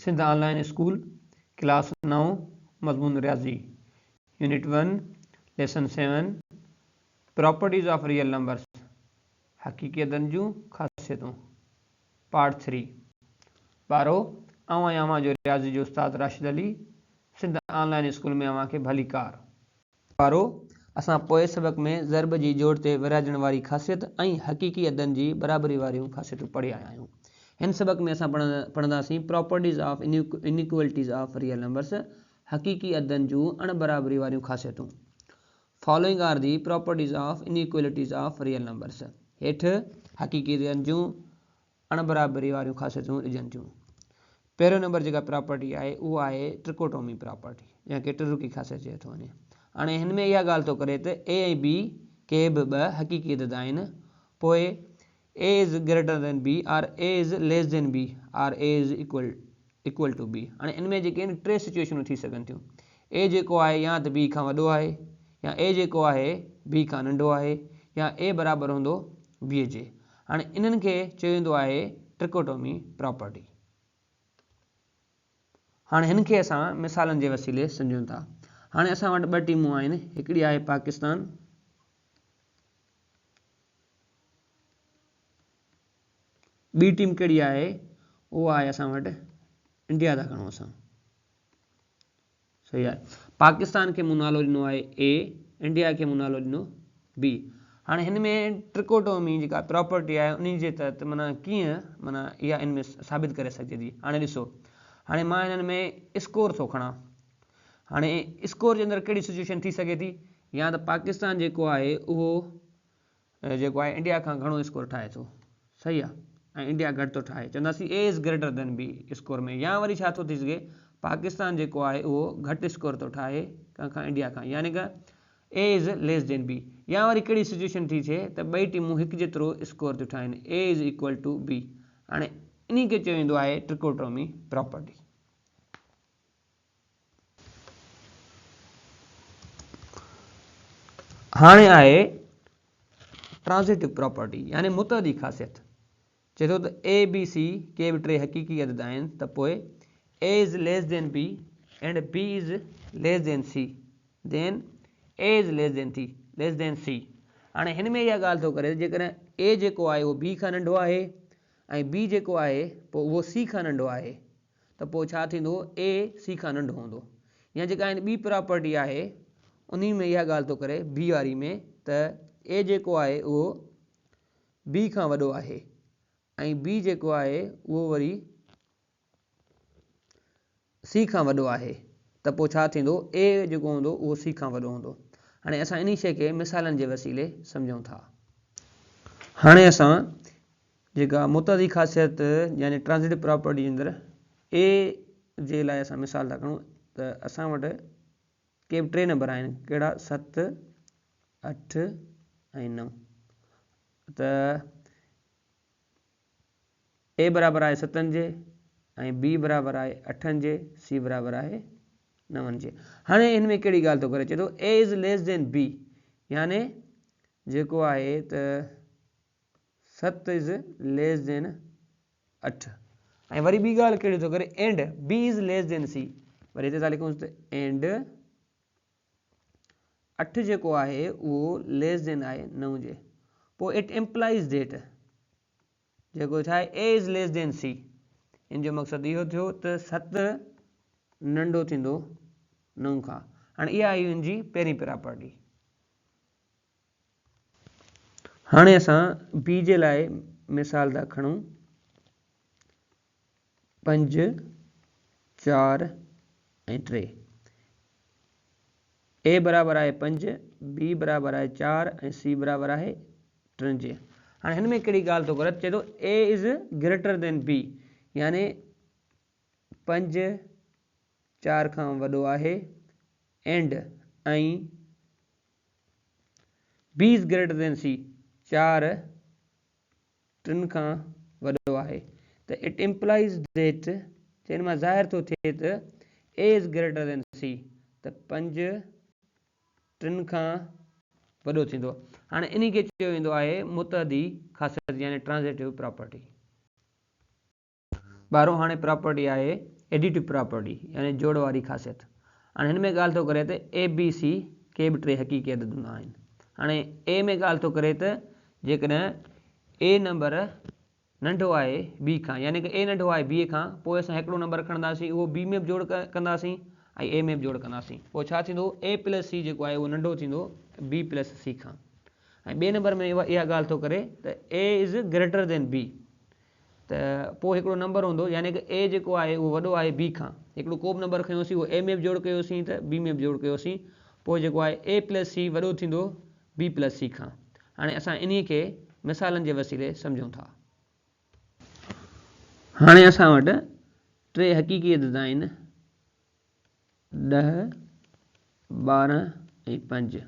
Sindh online school class 9 मज़मून रियाज़ी unit 1 lesson 7 properties of real numbers हक़ीक़ी अददनि जूं ख़ासियतूं पार्ट 3 ॿारो आऊं आहियां अव्हां जो रियाज़ी जो उस्ताद राशिद अली सिंध ऑनलाइन स्कूल में अव्हां खे भली कार। ॿारो असां पोइ सबक़ में ज़रब जी जोड़ ते विराजण वारी ख़ासियत ऐं हक़ीक़ी अददनि जी बराबरी वारियूं ख़ासियतूं पढ़ी आया आहियूं। हिन सबक़ में असां पढ़ंदासीं properties of inequalities of real numbers हक़ीक़ी अददनि जूं अण बराबरी वारियूं ख़ासियतूं। Following are the properties of inequalities of real numbers. हेठि हक़ीक़ी अददनि जूं अण बराबरी वारियूं ख़ासियतूं ॾिजनि थियूं। पहिरियों नंबर जेका प्रॉपर्टी आहे उहा आहे ट्रिकोटोमी प्रॉपर्टी या के टिरुकी ख़ासियत चए थो वञे। हाणे हिन में इहा ॻाल्हि थो करे त ए ऐं बी के बि ॿ हक़ीक़ी अदद आहिनि। पोइ A is greater than B or A is less than B or A is equal to B. हाणे इन में जेके आहिनि टे सिचुएशनूं थी सघनि थियूं। ए जेको आहे या त बी खां वॾो आहे या ए जेको आहे बी खां नंढो आहे या ए बराबरि हूंदो बी जे। हाणे इन्हनि खे चयो वेंदो आहे ट्रिकोटोमी प्रॉपर्टी। हाणे हिन खे असां मिसालनि जे वसीले सम्झूं था। हाणे असां वटि ॿ टीमूं आहिनि, हिकिड़ी आहे पाकिस्तान ॿी टीम कहिड़ी आहे उहा आहे असां वटि इंडिया था खणूं असां। सही आहे। पाकिस्तान खे मूं नालो ॾिनो आहे ए, इंडिया खे मूं नालो ॾिनो बी। हाणे हिन में ट्रिकोटोमी जेका प्रॉपर्टी आहे उन जे तहत माना कीअं माना इहा इन में साबित करे सघिजे थी। हाणे ॾिसो, हाणे मां हिननि में स्कोर थो खणा। हाणे स्कोर जे अंदरि कहिड़ी सिचुएशन थी सघे थी, या त पाकिस्तान जेको आहे उहो जेको आहे इंडिया खां घणो स्कोर ठाहे थो। सही आहे, ऐं इंडिया घटि थो ठाहे, चवंदासीं A is greater than B score में। या वरी छा थो थी सघे, पाकिस्तान जेको आहे उहो घटि स्कोर थो ठाहे कंहिंखां इंडिया खां, यानी कि A is less than B. या वरी कहिड़ी सिचुएशन थी थिए त ॿई टीमूं हिकु जेतिरो स्कोर थियूं ठाहिनि, A is equal to B. हाणे इन खे चयो वेंदो आहे ट्रिकोटोमी प्रॉपर्टी। हाणे आहे ट्रांज़िटिव प्रॉपर्टी यानी मुतअदी ख़ासियत। चए थो त ए बी सी के बि टे हक़ीक़ी अदद आहिनि त पोइ A is less than B and B is less than C then A is less than C. हाणे हिन में इहा ॻाल्हि थो करे जेकॾहिं ए जेको आहे उहो बी खां नंढो आहे ऐं बी जेको आहे पोइ उहो सी खां नंढो आहे त पोइ छा थींदो, ए सी खां नंढो हूंदो। या जेका हिन ॿी प्रॉपर्टी आहे उन में इहा ॻाल्हि थो करे बी वारी में त ए जेको आहे उहो बी खां वॾो आहे ऐं बी जेको आहे उहो वरी सी खां वॾो आहे त पोइ छा थींदो, ए जेको हूंदो उहो सी खां वॾो हूंदो। हाणे असां इन शइ खे मिसालनि जे वसीले सम्झूं था। हाणे असां जेका मुतअदी ख़ासियत यानी ट्रांज़िटिव प्रॉपर्टी जे अंदरि ए जे लाइ असां मिसाल था खणूं त असां वटि के बि टे नंबर आहिनि, कहिड़ा 7 8 ऐं 9। त ए बराबरि आहे 7 जे ऐं बी बराबरि आहे 8 जे, सी बराबरि आहे 9 जे। हाणे हिन में कहिड़ी ॻाल्हि थो करे, चए थो A is less than B, यानी जेको आहे त 7 इज़ लेस देन 8। ऐं वरी ॿी ॻाल्हि कहिड़ी थो करे, and B is less than C. वरी हिते था लिखूं त एंड 8 जेको आहे उहो लेस देन आहे 9 जे। पोइ इट इम्प्लाइज़ दैट जेको छा आहे A is less than C. इन जो मक़सदु इहो थियो त 7 नंढो थींदो 9 खां। हाणे इहा आई हिन जी पहिरीं प्रॉपर्टी। हाणे असां बी जे लाइ मिसाल था खणूं 5 4 ऐं 3। ए बराबरि आहे 5, बी बराबरि आहे 4 ऐं सी बराबरि आहे 3 जे। हाणे हिन में कहिड़ी ॻाल्हि थो करे, चए थो A is greater than B, यानी 5 4 खां वॾो आहे एंड ऐं B is greater than C, 4 3 खां वॾो आहे। त इट इम्प्लाइज़ दैट हिन मां ज़ाहिर थो थिए त A is greater than C, त 5 3 खां वॾो थींदो। हाणे इन खे चयो वेंदो आहे मुतअदी ख़ासियत यानी ट्रांज़िटिव प्रॉपर्टी। ॿारहों हाणे प्रॉपर्टी आहे एडिटिव प्रॉपर्टी यानी जोड़ वारी ख़ासियत। हाणे हिन में ॻाल्हि थो करे त ए बी सी के बि टे हक़ीक़ी अदद हूंदा आहिनि। हाणे ए में ॻाल्हि थो करे त जेकॾहिं ए नंबर नंढो आहे बी खां, यानी कि ए नंढो आहे बी खां, पोइ असां हिकिड़ो नंबर खणंदासीं, उहो बी में बि जोड़ कंदासीं ऐं ए में बि जोड़ कंदासीं। पोइ छा थींदो, ए प्लस सी जेको आहे उहो नंढो थींदो बी प्लस सी खां। ऐं ॿिए नंबर में इहा ॻाल्हि थो करे त A is greater than B, त पोइ हिकिड़ो नंबर हूंदो, यानी कि ए जेको आहे उहो वॾो आहे बी खां। हिकिड़ो को बि नंबर खयोंसीं, उहो ए में बि जोड़ कयोसीं त बी में बि जोड़ कयोसीं, पोइ जेको आहे ए प्लस सी वॾो थींदो बी प्लस सी खां। हाणे असां इन्ही खे मिसालनि जे वसीले सम्झूं था। हाणे असां वटि टे हक़ीक़ी अदद आहिनि 10, 12 ऐं 5।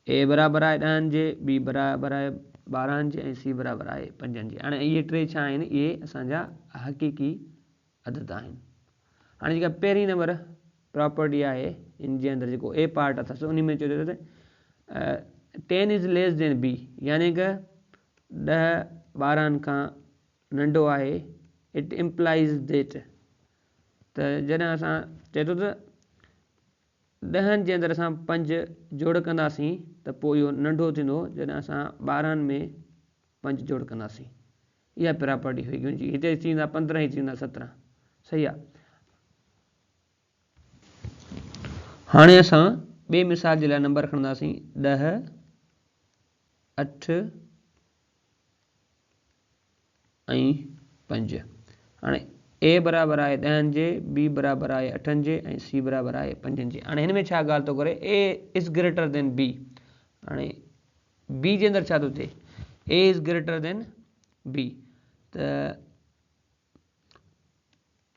ए बराबरि आहे 10 जे, बी बराबरि आहे 12 जे ऐं सी बराबरि आहे 5 जे। हाणे इहे टे छा आहिनि, इहे असांजा हक़ीक़ी अदद आहिनि। हाणे जेका पहिरीं नंबर प्रॉपर्टी आहे इन जे अंदरि जेको ए पार्ट अथसि, उन में चयो त 10 इज़ लेस देन बी, यानी कि 10 12 खां नंढो आहे। इट इम्प्लाइज़ दैट, त जॾहिं असां चए थो त 10 जे अंदरि असां 5 जोड़ कंदासीं त पोइ इहो नंढो थींदो जॾहिं असां 12 में 5 जोड़ कंदासीं। इहा प्रॉपर्टी हुई हुनजी। हिते थींदा 15, ही थींदा 17। सही आहे। हाणे असां ॿिए मिसाल जे लाइ नंबर खणंदासीं 10, 8 ऐं 5। हाणे ए बराबरि आहे 10 जे, बी बराबरि आहे 8 जे ऐं सी बराबरि आहे 5 जे। हाणे हिन में छा ॻाल्हि थो करे, A is greater than B. हाणे बी जे अंदरि छा थो थिए, A is greater than B, त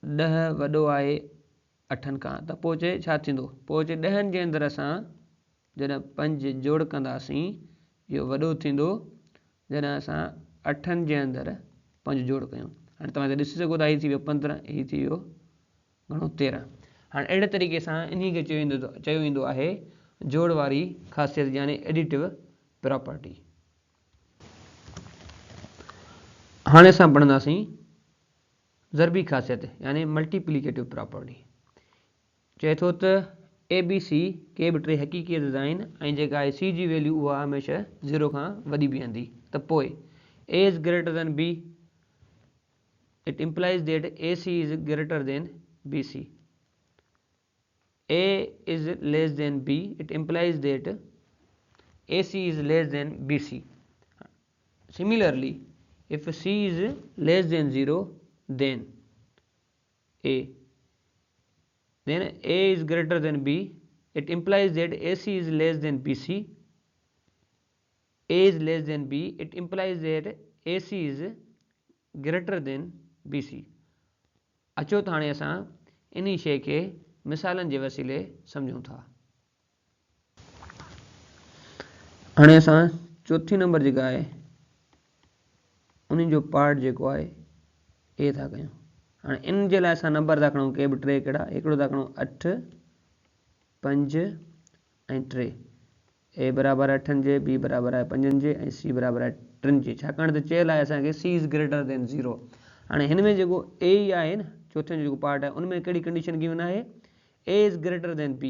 10 वॾो आहे 8 खां, त पोइ चए छा थींदो, पोइ चए 10 जे अंदरि असां जॾहिं 5 जोड़ कंदासीं, इहो वॾो थींदो जॾहिं असां 8 जे अंदरि 5 जोड़ कयूं। हाणे तव्हां ॾिसी सघो था, हीअ थी वियो 15, हीअ थी वियो घणो 13। हाणे अहिड़े तरीक़े सां इन्ही खे चयो वेंदो आहे जोड़ वारी ख़ासियत यानी एडिटिव प्रॉपर्टी। हाणे असां पढ़ंदासीं ज़रबी ख़ासियत यानी मल्टीप्लिकेटिव प्रॉपर्टी। चए थो त ए बी सी के बि टे हक़ीक़ी अदद आहिनि ऐं जेका आहे सी जी वैल्यू उहा हमेशह 0 खां वॾी बीहंदी। त पोइ A is greater than B, it implies that A C is greater than B C. A is less than B, it implies that AC is less than BC. Similarly, if C is less than 0, then A is greater than B, it implies that AC is less than BC. A is less than B, it implies that AC is greater than BC. अचो त हाणे असां इन्ही शइ खे मिसालनि जे वसीले सम्झूं था। हाणे असां चौथी नंबर जेका आहे उन्हनि जो पार्ट जेको आहे ए था कयूं। हाणे इन जे लाइ असां नंबर था खणूं के बि टे कहिड़ा, हिकिड़ो था खणूं 8, 5 ऐं 3। ए बराबरि आहे 8 जे, बी बराबरि आहे 5 जे ऐं सी बराबरि आहे 3 जे, छाकाणि त चयलु आहे असांखे सी इज़ ग्रेटर देन 0। हाणे हिन में जेको ए ई आहे न, चौथे जो जेको पार्ट आहे, उन में कहिड़ी कंडीशन गिवन आहे, A is greater than B.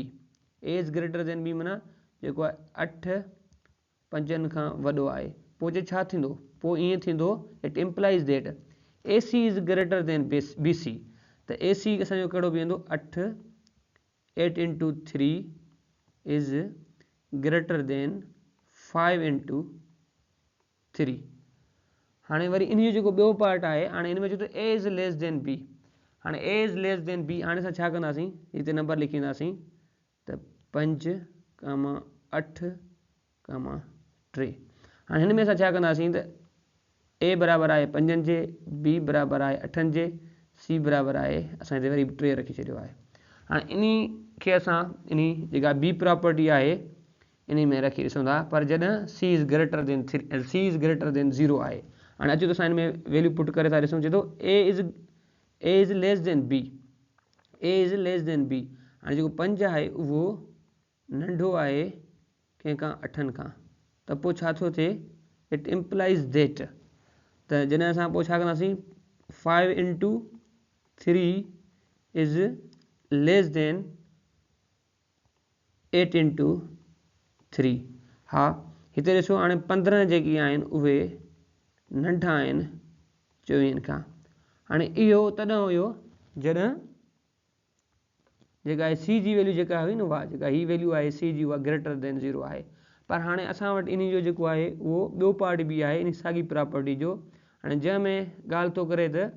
A is greater than B माना जेको आहे 8 5 खां वॾो आहे। पोइ जे छा थींदो, पोइ ईअं थींदो it implies that AC is greater than BC। त AC असांजो कहिड़ो बीहंदो, 8 into 3 is greater than 5 into 3। हाणे वरी इन जो जेको ॿियो पार्ट आहे, हाणे हिन में चयो त A is less than B। हाणे A is less than B, हाणे असां छा कंदासीं, हिते नंबर लिखींदासीं त 5, 8, 3। हाणे हिन में असां छा कंदासीं त A बराबरि आहे 5 जे, B बराबरि आहे 8 जे, C बराबरि आहे असां हिते वरी 3 रखी छॾियो आहे। हाणे इन्ही खे असां इन्ही जेका बी प्रॉपर्टी आहे इन में रखी ॾिसूं था, पर जॾहिं C is greater than 0 आहे। हाणे अचो त असां हिन में वैल्यू पुट करे था ॾिसूं। चए थो A is less than B, A is less than B। हाणे जेको 5 आहे उहो नंढो आहे कंहिंखां 8 खां, त पोइ छा थो थिए, इट इम्प्लाइज़ दैट, त जॾहिं असां पोइ छा कंदासीं 5 into 3 is less than 8 into 3। हाँ हिते ॾिसो हाणे 15 जेकी आहिनि उहे नंढा आहिनि 24 खां। हाणे इहो तॾहिं हुयो जॾहिं जेका आहे सी जी वैल्यू जेका हुई न उहा जेका ही वैल्यू आहे सी जी उहा ग्रेटर देन 0 आहे। पर हाणे असां वटि इन जो जेको आहे उहो ॿियो पार्ट बि आहे इन साॻी प्रॉपर्टी जो। हाणे जंहिंमें ॻाल्हि थो करे त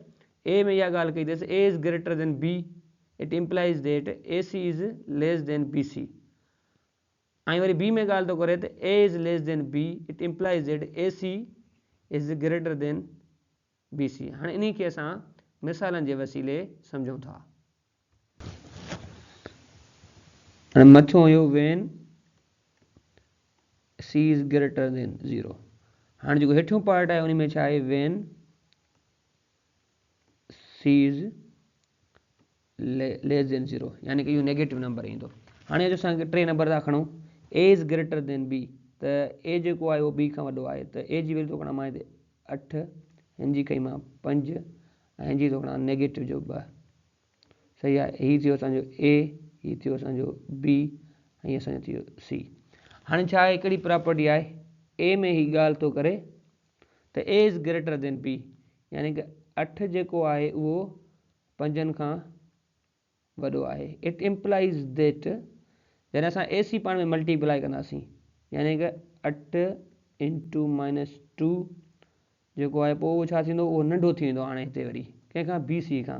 ए में इहा ॻाल्हि कई अथसि A is greater than B, it implies that A C is less than B C. ऐं वरी बी में ॻाल्हि थो करे त A is less than B, it implies that A C is greater than B C. हाणे इन खे असां मिसालनि जे वसीले सम्झूं था। हाणे मथों हुयो वेन सी इज़ ग्रेटर देन 0। हाणे जेको हेठियों पार्ट आहे उन में छा आहे वेन सी इज़ लेस देन 0, यानी कि इहो नेगेटिव नंबर ईंदो। हाणे असांखे 3 नंबर था खणूं A is greater than B, त ए जेको आहे उहो बी खां वॾो आहे, त ए जी वैल्यू थो खणा मां हिते 8, हिन जी कई मां 5 ऐं हिन जी थो खणा नेगेटिव जो 2। सही आहे, हीअ थियो असांजो ए, हीअ थियो असांजो बी ऐं हीअ असांजो थियो सी। हाणे छा आहे हिकिड़ी प्रॉपर्टी आहे ए में ही ॻाल्हि थो करे त A is greater than B, यानी कि 8 जेको आहे उहो 5 खां वॾो आहे। इट इम्प्लाइज़ दैट जॾहिं असां ए सी पाण में मल्टीप्लाई कंदासीं यानी कि 8 इंटू -2 जेको आहे पोइ उहो छा थींदो उहो नंढो थी वेंदो। हाणे हिते वरी कंहिंखां बी सी खां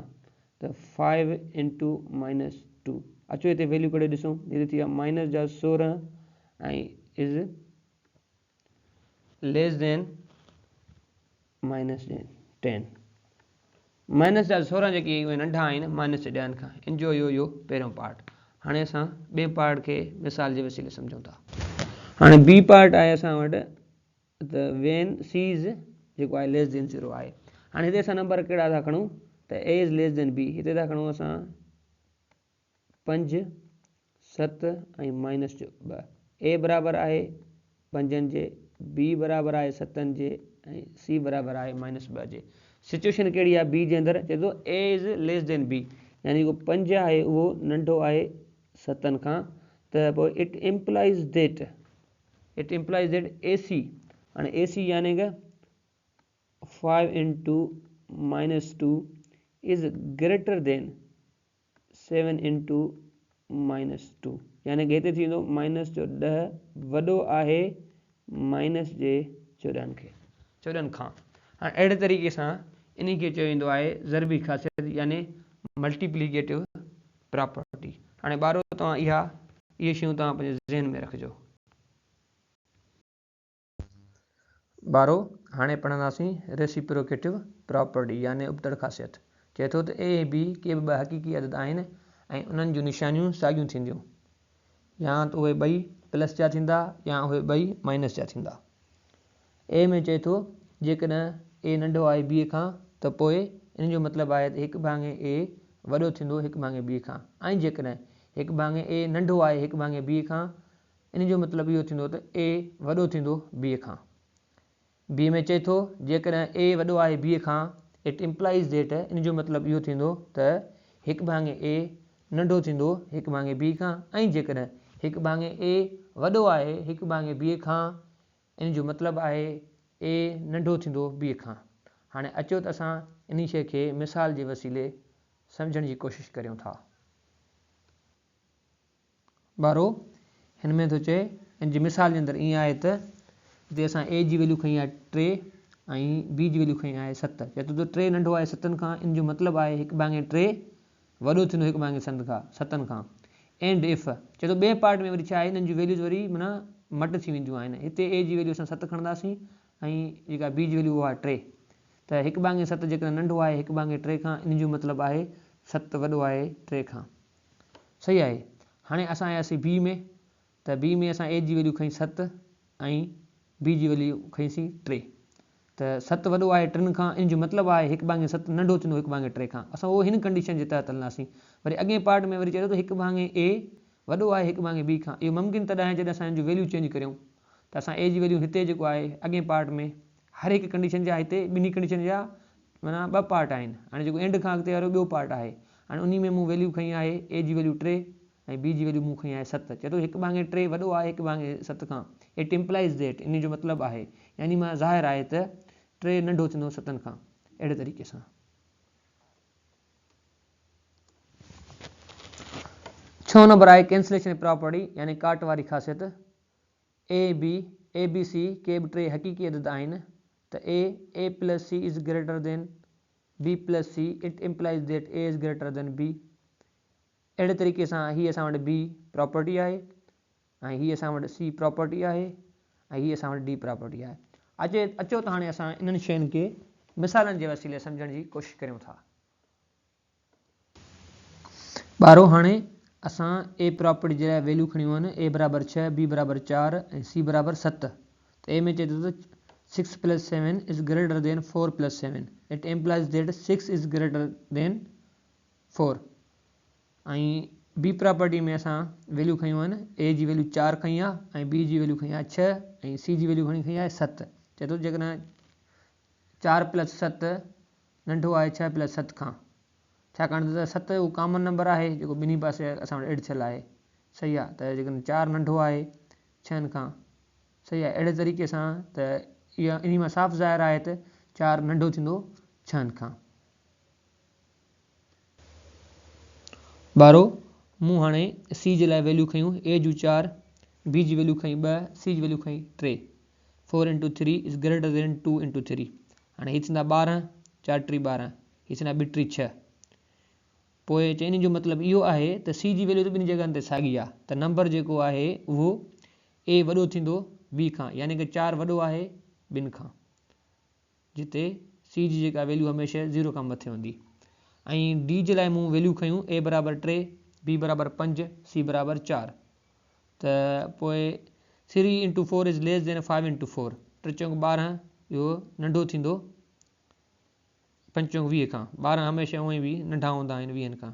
त 5 इंटू -2 अचो हिते वैल्यू करे ॾिसूं, हिते थी आहे -16 ऐं इज़ लेस देन -10। -16 जेकी उहे नंढा आहिनि -10 खां, इन जो इहो पहिरियों पार्ट। हाणे असां ॿिए पार्ट खे मिसाल जे वसीले सम्झूं था। हाणे बी पार्ट आहे असां वटि त वेन सी इज़ जेको आहे लेस देन 0 आहे। हाणे हिते असां नंबर कहिड़ा था खणूं त A is less than B, हिते था खणूं असां 5, 7 ऐं -2। ए बराबरि आहे 5 जे, बी बराबरि आहे 7 जे ऐं सी बराबरि आहे -2 जे। सिचुएशन कहिड़ी आहे बी जे अंदरि, चए थो A is less than B, यानी उहो 5 आहे उहो नंढो आहे 7 खां, त पोइ it implies that A C, हाणे ए सी यानी कि 5 into -2 is greater than 7 into -2, यानी कि हिते थींदो -10 वॾो आहे -14 खां। हाणे अहिड़े तरीक़े सां इन खे चयो वेंदो आहे ज़रबी ख़ासियत यानी मल्टीप्लिकेटिव प्रॉपर्टी। हाणे ॿारो तव्हां इहे शयूं तव्हां पंहिंजे ज़हन में रखिजो। ॿारो हाणे पढ़ंदासीं रेसिप्रोकेटिव प्रॉपर्टी यानी उपतड़ ख़ासियत। चए थो त ए ऐं बी के बि ॿ हक़ीक़ी अदद आहिनि ऐं उन्हनि जूं निशानियूं साॻियूं थींदियूं, या त उहे ॿई प्लस जा थींदा या उहे ॿई माइनस जा थींदा। ए में चए थो जेकॾहिं ए नंढो आहे बी खां त पोइ इन जो मतिलबु आहे त 1/a वॾो थींदो 1/b खां, ऐं जेकॾहिं 1/a नंढो आहे 1/b खां, इन जो मतिलबु इहो थींदो त a वॾो थींदो b खां। बी में चए थो जेकॾहिं a वॾो आहे b खां, इट इम्प्लाइज़ दैट, इन जो मतिलबु इहो थींदो त 1/a नंढो थींदो 1/b खां, ऐं जेकॾहिं 1/a वॾो आहे 1/b खां, इन जो मतिलबु आहे a नंढो थींदो b खां। हाणे अचो त असां इन शइ खे मिसाल जे वसीले सम्झण जी कोशिशि करियूं था। ॿारो हिन में थो चए इन जी मिसाल जे अंदरि ईअं आहे त हिते असां ए जी वैल्यू खई आहे 3 ऐं बी जी वैल्यू खई आहे 7। चए थो त 3 नंढो आहे 7 खां, इन जो मतिलबु आहे 1/3 वॾो थींदो 1/7 खां। एंड इफ चए थो ॿिए पार्ट में वरी छा आहे, हिननि जूं वैल्यूज़ वरी माना मट थी वेंदियूं आहिनि। हिते ए जी वैल्यू असां 7 खणंदासीं ऐं जेका बी जी वैल्यू उहा 3, त 1/7 जेकॾहिं नंढो आहे 1/3 खां, इन जो मतिलबु आहे 7 वॾो आहे 3 खां। सही आहे। हाणे असां आयासीं बी में, त बी में असां ए जी वैल्यू खई 7 ऐं बी जी वैल्यू खईंसीं 3, त 7 वॾो आहे 3 खां, इन जो मतिलबु आहे 1/7 नंढो थींदो 1/3 खां। असां उहो हिन कंडीशन जे तहत हलंदासीं। वरी अॻे पार्ट में वरी चए थो त 1/a वॾो आहे 1/b खां। इहो मुमकिन तॾहिं जॾहिं असां हिन जूं वैल्यू चेंज करियूं, त असां ए जी वैल्यू हिते जेको आहे अॻे पार्ट में हर हिकु कंडीशन जा हिते ॿिन्ही कंडीशन जा माना 2 पार्ट आहिनि। हाणे जेको एंड खां अॻिते वारो ॿियो पार्ट आहे। हाणे उन में मूं वैल्यू खई आहे ए जी वैल्यू 3 ऐं बी जी वैल्यू मूं खई आहे 7। चए थो हिकु भाङे 3 वॾो आहे हिकु भाङे 7 खां। इट इम्प्लाइज़ दैट, इन जो मतिलबु आहे यानी मां ज़ाहिर आहे त 3 नंढो थींदो 7 खां। अहिड़े तरीक़े सां 6 नंबर आहे कैंसिलेशन प्रॉपर्टी यानी काट वारी ख़ासियत। ए बी सी के बि 3 हक़ीक़ी अदद आहिनि त a plus c is greater than b plus c, it implies that a is greater than b. अहिड़े तरीक़े सां हीअ असां वटि बी प्रॉपर्टी आहे ऐं हीअ असां वटि सी प्रॉपर्टी आहे ऐं हीअ असां वटि डी प्रॉपर्टी आहे। अचो त हाणे असां इन्हनि शयुनि खे मिसालनि जे वसीले सम्झण जी कोशिशि करियूं था। ॿारहों हाणे असां ए प्रॉपर्टी जे लाइ वैल्यू खणियूं आहिनि ए बराबरि 6, बी बराबरि 4 ऐं सी बराबरि 7। त ए में चए थो त 6 + 7 is greater than 4 + 7, it implies that 6 is greater than 4। ऐं बी प्रॉपर्टी में असां वैल्यू खयूं आहिनि ए जी वैल्यू 4 खई आहे ऐं बी जी वैल्यू खई आहे 6 ऐं सी जी वैल्यू खई आहे 7। चए थो जेकॾहिं 4 + 7 नंढो आहे 6 + 7 खां, छाकाणि त 7 उहो कॉमन नंबर आहे जेको ॿिन्ही पासे असां वटि एड थियल आहे। सही आहे, त जेकॾहिं 4 नंढो आहे 6 खां, सही आहे। अहिड़े तरीक़े सां त इहा इन मां साफ़ ज़ाहिर आहे त 4 नंढो थींदो 6 खां। 12 मूं हाणे सी जे लाइ वैल्यू खयूं ए जूं 4, बी जी वैल्यू खई 2, सी जी वैल्यू खई 3। 4 × 3 इज़ ग्रेटर देन 2 × 3। हाणे हीअ थींदा 12, 4 × 3 12, हीअ थींदा 2 × 3 6। पोइ इन जो मतिलबु इहो आहे त सी जी वैल्यू त ॿिनि जॻहनि ते साॻी आहे, त नंबर जेको आहे उहो ए वॾो थींदो बी खां, यानी कि 4 वॾो आहे ॿिनि खां, जिते सी जी जेका वैल्यू हमेशह 0 खां मथे हूंदी। ऐं डी जे लाइ मूं वैल्यू खयूं ए बराबरि 3, बी बराबरि 5, सी बराबरि 4। त पोइ 3 × 4 इज़ लेस देन 5 × 4, 3 चौक 12 इहो नंढो थींदो 5 चौक 20 खां। 12 हमेशह उहे बि नंढा हूंदा आहिनि 20 खां,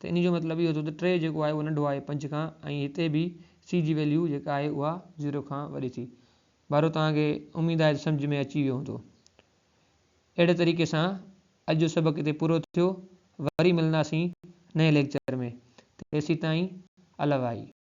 त इन जो मतिलबु इहो थियो त 3 जेको आहे उहो नंढो आहे 5 खां ऐं हिते बि सी जी वैल्यू जेका आहे उहा 0 खां वॾी थी। बारो तव्हांखे उमेदु आहे सम्झ में अची वियो हूंदो। अहिड़े तरीक़े सां अॼु जो सबक़ु हिते पूरो थियो। वरी मिलंदासीं नए लेक्चर में, तेसीं ताईं अलविदा।